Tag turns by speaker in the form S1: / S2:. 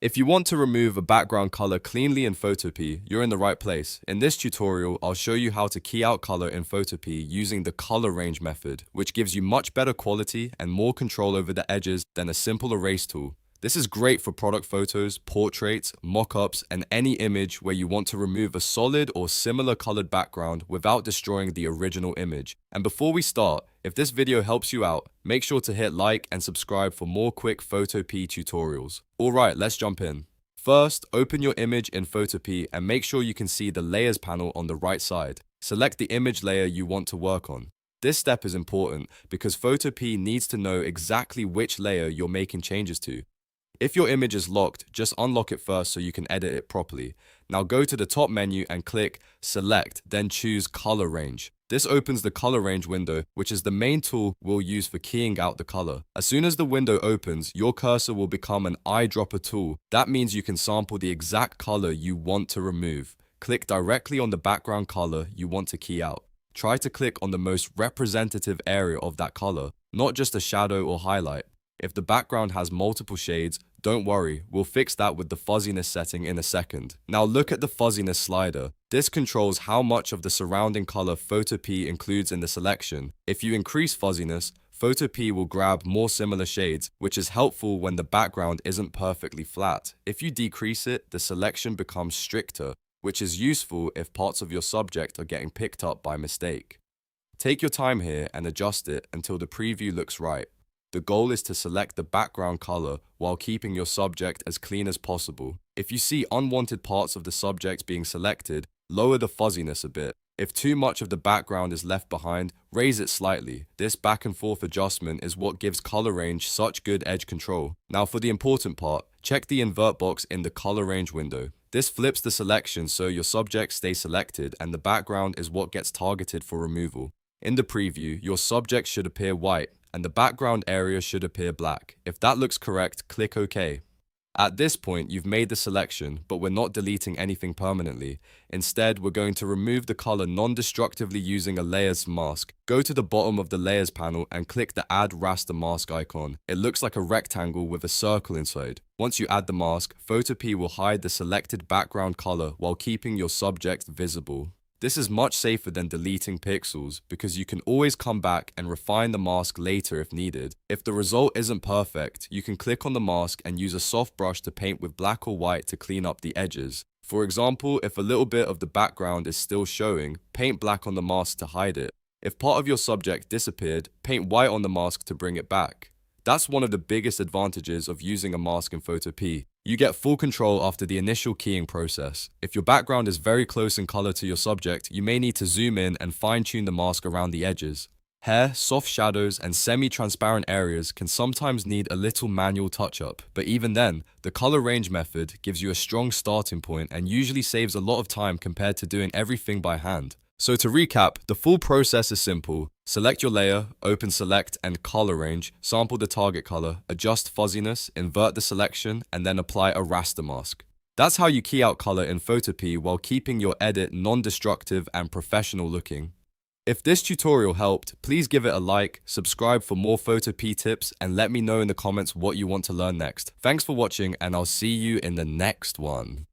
S1: If you want to remove a background color cleanly in Photopea, you're in the right place. In this tutorial, I'll show you how to key out color in Photopea using the color range method, which gives you much better quality and more control over the edges than a simple erase tool. This is great for product photos, portraits, mock-ups, and any image where you want to remove a solid or similar colored background without destroying the original image. And before we start, if this video helps you out, make sure to hit like and subscribe for more quick Photopea tutorials. Alright, let's jump in. First, open your image in Photopea and make sure you can see the Layers panel on the right side. Select the image layer you want to work on. This step is important because Photopea needs to know exactly which layer you're making changes to. If your image is locked, just unlock it first so you can edit it properly. Now go to the top menu and click Select, then choose Color Range. This opens the Color Range window, which is the main tool we'll use for keying out the color. As soon as the window opens, your cursor will become an eyedropper tool. That means you can sample the exact color you want to remove. Click directly on the background color you want to key out. Try to click on the most representative area of that color, not just a shadow or highlight. If the background has multiple shades, don't worry, we'll fix that with the fuzziness setting in a second. Now look at the fuzziness slider. This controls how much of the surrounding color Photopea includes in the selection. If you increase fuzziness, Photopea will grab more similar shades, which is helpful when the background isn't perfectly flat. If you decrease it, the selection becomes stricter, which is useful if parts of your subject are getting picked up by mistake. Take your time here and adjust it until the preview looks right. The goal is to select the background color while keeping your subject as clean as possible. If you see unwanted parts of the subject being selected, lower the fuzziness a bit. If too much of the background is left behind, raise it slightly. This back and forth adjustment is what gives color range such good edge control. Now for the important part, check the invert box in the color range window. This flips the selection so your subject stays selected and the background is what gets targeted for removal. In the preview, your subject should appear white, and the background area should appear black. If that looks correct, click OK. At this point, you've made the selection, but we're not deleting anything permanently. Instead, we're going to remove the color non-destructively using a layers mask. Go to the bottom of the layers panel and click the Add Raster Mask icon. It looks like a rectangle with a circle inside. Once you add the mask, Photopea will hide the selected background color while keeping your subject visible. This is much safer than deleting pixels because you can always come back and refine the mask later if needed. If the result isn't perfect, you can click on the mask and use a soft brush to paint with black or white to clean up the edges. For example, if a little bit of the background is still showing, paint black on the mask to hide it. If part of your subject disappeared, paint white on the mask to bring it back. That's one of the biggest advantages of using a mask in Photopea. You get full control after the initial keying process. If your background is very close in color to your subject, you may need to zoom in and fine-tune the mask around the edges. Hair, soft shadows, and semi-transparent areas can sometimes need a little manual touch-up, but even then, the color range method gives you a strong starting point and usually saves a lot of time compared to doing everything by hand. So to recap, the full process is simple. Select your layer, open select and color range, sample the target color, adjust fuzziness, invert the selection, and then apply a raster mask. That's how you key out color in Photopea while keeping your edit non-destructive and professional looking. If this tutorial helped, please give it a like, subscribe for more Photopea tips, and let me know in the comments what you want to learn next. Thanks for watching, and I'll see you in the next one.